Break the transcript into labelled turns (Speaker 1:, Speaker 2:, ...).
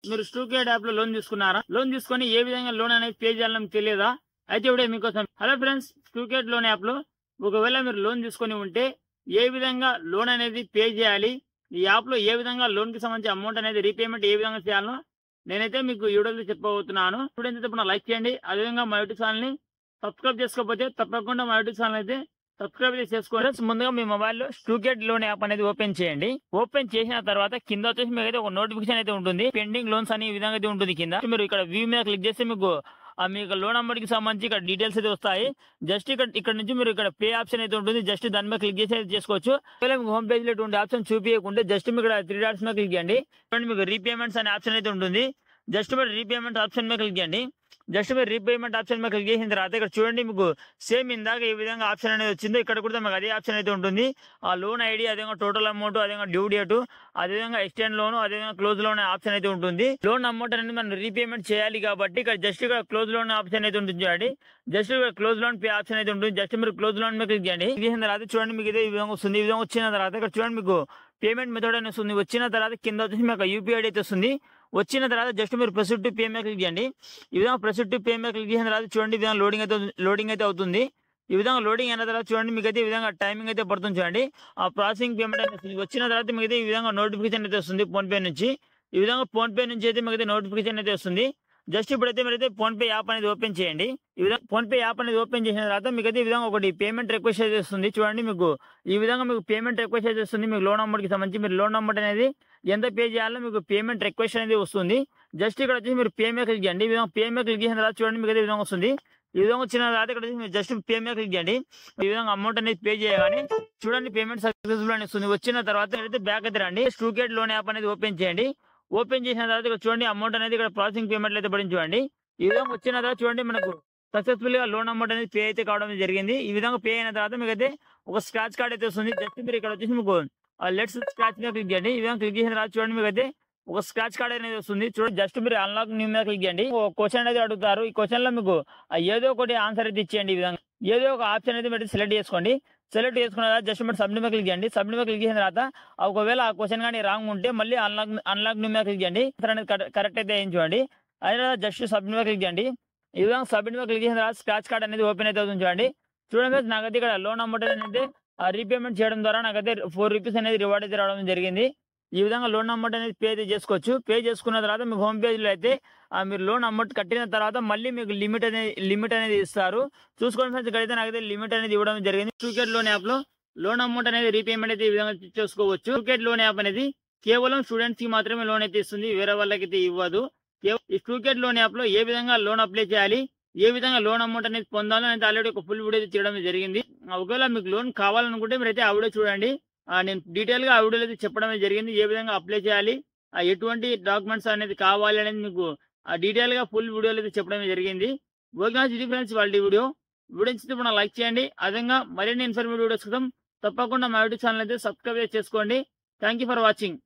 Speaker 1: మీరు స్టూకేట్ యాప్ లో లోన్ తీసుకున్నారా? లోన్ తీసుకొని ఏ విధంగా లోన్ అనేది పే చేయాలని మీకు తెలియదా? అయితే ఇప్పుడే మీకోసం. హలో ఫ్రెండ్స్, స్టూకేట్ లోన్ యాప్ లో ఒకవేళ మీరు లోన్ తీసుకొని ఉంటే ఏ విధంగా లోన్ అనేది పే చేయాలి, ఈ యాప్ లో ఏ విధంగా లోన్ కి సంబంధించి అమౌంట్ అనేది రీపేమెంట్ ఏ విధంగా చేయాలో నేనైతే మీకు ఈ వీడియోలో చెప్పబోతున్నాను. ఇప్పుడు లైక్ చేయండి. అదేవిధంగా మా యూట్యూబ్ ఛానల్ ని సబ్స్క్రైబ్ చేసుకోకపోతే తప్పకుండా మా యూట్యూబ్ ఛానల్ అయితే సబ్స్క్రైబ్ చేసుకోండి. ముందుగా మీ మొబైల్లో స్టూకేట్ లోన్ యాప్ అనేది ఓపెన్ చేయండి. ఓపెన్ చేసిన తర్వాత కింద వచ్చేసి మీకు అయితే ఒక నోటిఫికేషన్ అయితే ఉంటుంది. పెండింగ్ లోన్స్ అనే విధంగా అయితే ఉంటుంది. కింద మీరు ఇక్కడ వ్యూ మీద క్లిక్ చేస్తే మీకు లోన్ అమౌంట్ కి సంబంధించి ఇక్కడ డీటెయిల్స్ అయితే వస్తాయి. జస్ట్ ఇక్కడ నుంచి మీరు ఇక్కడ పే ఆప్షన్ అయితే ఉంటుంది. జస్ట్ దాని మీద క్లిక్ చేసి అయితే చేసుకోవచ్చు. మీకు హోమ్ పేజ్ లో ఇటువంటి ఆప్షన్ చూపించకుంటే జస్ట్ మీకు ఇక్కడ 3 డాట్స్ మీద క్లిక్ చేయండి. మీకు రీపేమెంట్స్ అనే ఆప్షన్ అయితే ఉంటుంది. జస్ట్ మీరు రీపేమెంట్ ఆప్షన్ మీద క్లిక్ చేయండి. జస్ట్ మీరు రీపేమెంట్ ఆప్షన్ మీద క్లిక్ చేసిన తర్వాత ఇక్కడ చూడండి, మీకు సేమ్ ఇందాక ఏ విధంగా ఆప్షన్ అనేది వచ్చిందో ఇక్కడ కూడా మీకు అదే ఆప్షన్ అయితే ఉంటుంది. ఆ లోన్ ఐడి, అదేవిధంగా టోటల్ అమౌంట్, అదేవిధంగా డ్యూ డేట్, అదేవిధంగా ఎక్స్టెండ్ లోన్, అదేవిధంగా క్లోజ్ లోన్ ఆప్షన్ అయితే ఉంటుంది. లోన్ అమౌంట్ అనేది మనం రీపేమెంట్ చేయాలి కాబట్టి ఇక్కడ జస్ట్ ఇక్కడ క్లోజ్ లోన్ ఆప్షన్ అయితే ఉంటుంది. చూడండి, జస్ట్ ఇక్కడ క్లోజ్ లోన్ పే ఆప్షన్ అయితే ఉంటుంది. జస్ట్ మీరు క్లోజ్ లోన్ మీద క్లిక్ చేయండి. చేసిన తర్వాత చూడండి, మీకు ఇదే ఈ విధంగా వస్తుంది. ఈ విధంగా వచ్చిన తర్వాత ఇక్కడ చూడండి, మీకు పేమెంట్ మెథడ్ అనేది వస్తుంది. వచ్చిన తర్వాత కింద వచ్చేసి మీకు యూపీఐ ఐడి అయితే వస్తుంది. వచ్చిన తర్వాత జస్ట్ మీరు ప్రొసీడ్ టు పే మీద క్లిక్ చేయండి. ఈ విధంగా ప్రొసీడ్ టు పే మీద క్లిక్ చేసిన తర్వాత చూడండి, ఈ విధంగా లోడింగ్ అయితే అవుతుంది. ఈ విధంగా లోడింగ్ అయిన తర్వాత చూడండి, మీకు అయితే ఈ విధంగా టైమింగ్ అయితే పడుతుంది. చూడండి, ఆ ప్రాసెసింగ్ పేమెంట్ అనేది వచ్చిన తర్వాత మీకు అయితే ఈ విధంగా నోటిఫికేషన్ అయితే వస్తుంది ఫోన్ పే నుంచి. ఈ విధంగా ఫోన్ పే నుంచి అయితే మీకు అయితే నోటిఫికేషన్ అయితే వస్తుంది. జస్ట్ ఇప్పుడైతే మీరైతే ఫోన్ పే యాప్ అనేది ఓపెన్ చేయండి. ఈ విధంగా ఫోన్ పే యాప్ అనేది ఓపెన్ చేసిన తర్వాత మీకు అయితే ఈ విధంగా ఒకటి పేమెంట్ రిక్వెస్ట్ అయితే వస్తుంది. చూడండి, మీకు ఈ విధంగా మీకు పేమెంట్ రిక్వెస్ట్ అయితే వస్తుంది. మీకు లోన్ అమౌంట్ కి సంబంధించి మీరు లోన్ అమౌంట్ అనేది ఎంత పే చేయాలో మీకు పేమెంట్ రిక్వెస్ట్ అనేది వస్తుంది. జస్ట్ ఇక్కడ వచ్చి మీరు పే మీద క్లిక్ చేయండి. ఈ విధంగా పే మీద క్లిక్ చేసిన తర్వాత చూడండి, మీకు అయితే ఈ విధంగా వస్తుంది. ఈ విధంగా వచ్చిన తర్వాత ఇక్కడ మీరు జస్ట్ పే మీద క్లిక్ చేయండి. ఈ విధంగా అమౌంట్ అనేది పే చేయగానే చూడండి పేమెంట్ సక్సెస్ఫుల్ అని వస్తుంది. వచ్చిన తర్వాత అయితే బ్యాక్ అయితే రండి. స్టూకేట్ లోన్ యాప్ అనేది ఓపెన్ చేయండి. ఓపెన్ చేసిన తర్వాత ఇక్కడ చూడండి, అమౌంట్ అనేది ఇక్కడ ప్రాసెసింగ్ పేమెంట్ అయితే పడింది. చూడండి, ఈ విధంగా వచ్చిన తర్వాత చూడండి, మనకు సక్సెస్ఫుల్ గా లోన్ అమౌంట్ అనేది పే అయితే కావడం జరిగింది. ఈ విధంగా పే అయిన తర్వాత మీకు అయితే ఒక స్క్రాచ్ కార్డ్ అయితే వస్తుంది. జస్ట్ మీరు ఇక్కడ వచ్చేసి మీకు లెట్స్ స్క్రాచ్ మీద క్లిక్ చేయండి. ఈ విధంగా క్లిక్ చేసిన తర్వాత చూడండి, మీకు అయితే ఒక స్క్రాచ్ కార్డ్ అనేది వస్తుంది. చూడండి, జస్ట్ మీరు అన్లాక్ న్యూ మీద క్లిక్ చేయండి. ఒక క్వశ్చన్ అనేది అడుగుతారు. ఈ క్వశ్చన్ లో మీకు ఏదో ఒకటి ఆన్సర్ అయితే ఇచ్చేయండి. ఈ విధంగా ఏదో ఒక ఆప్షన్ అయితే మీరు సెలెక్ట్ చేసుకోండి. సెలెక్ట్ చేసుకున్న తర్వాత జస్ట్ మీరు సబ్మిట్ మీద క్లిక్ చేయండి. సబ్మిట్ మీద క్లిక్ చేసిన తర్వాత ఒకవేళ ఆ క్వశ్చన్ కానీ రాంగ్ ఉంటే మళ్ళీ అన్లాక్ న్యూ మీద క్లిక్ చేయండి. అనేది కరెక్ట్ అయితే ఏం చూడండి. అదే జస్ట్ సబ్మిట్ మీద క్లిక్ చేయండి. ఈ విధంగా సబ్మిట్ మీద క్లిక్ చేసిన తర్వాత స్క్రాచ్ కార్డ్ అనేది ఓపెన్ అయితే అవుతుంది. చూడండి నాకైతే ఇక్కడ లోన్ అమౌంట్ అనేది రీపేమెంట్ చేయడం ద్వారా నాకైతే 4 రూపీస్ అనేది రివార్డ్ అయితే రావడం జరిగింది. ఈ విధంగా లోన్ అమౌంట్ అనేది పే అయితే చేసుకోవచ్చు. పే చేసుకున్న తర్వాత మీకు హోమ్ పేజ్ లో అయితే మీరు లోన్ అమౌంట్ కట్టిన తర్వాత మళ్ళీ మీకు లిమిట్ అనేది ఇస్తారు. చూసుకోండి ఫ్రెండ్స్, ఇక్కడైతే నాకైతే లిమిట్ అనేది ఇవ్వడం జరిగింది. స్టూకేట్ లోన్ యాప్ లో లోన్ అమౌంట్ అనేది రీపేమెంట్ అయితే ఈ విధంగా చేసుకోవచ్చు. స్టూకేట్ లోన్ యాప్ అనేది కేవలం స్టూడెంట్స్ కి మాత్రమే లోన్ అయితే ఇస్తుంది, వేరే వాళ్ళకి అయితే ఇవ్వదు. ఈ స్టూకేట్ లోన్ యాప్ లో ఏ విధంగా లోన్ అప్లై చేయాలి, ఏ విధంగా లోన్ అమౌంట్ అనేది పొందాలో అనేది ఆల్రెడీ ఒక ఫుల్ వీడియో చేయడం జరిగింది. ఒకవేళ మీకు లోన్ కావాలనుకుంటే మీరైతే ఆ వీడియో చూడండి. నేను డీటెయిల్ గా ఆ వీడియోలో అయితే చెప్పడం జరిగింది. ఏ విధంగా అప్లై చేయాలి, ఎటువంటి డాక్యుమెంట్స్ అనేది కావాలి అనేది మీకు డీటెయిల్ గా ఫుల్ వీడియోలో అయితే చెప్పడం జరిగింది. ఓకే ఇది ఫ్రెండ్స్ వాళ్ళ వీడియో నచ్చితే లైక్ చేయండి. అదేవిధంగా మరిన్ని ఇన్ఫర్మేటివ్ వీడియోస్ కోసం తప్పకుండా మా యూట్యూబ్ ఛానల్ అయితే సబ్స్క్రైబ్ చేసుకోండి. Thank you for watching.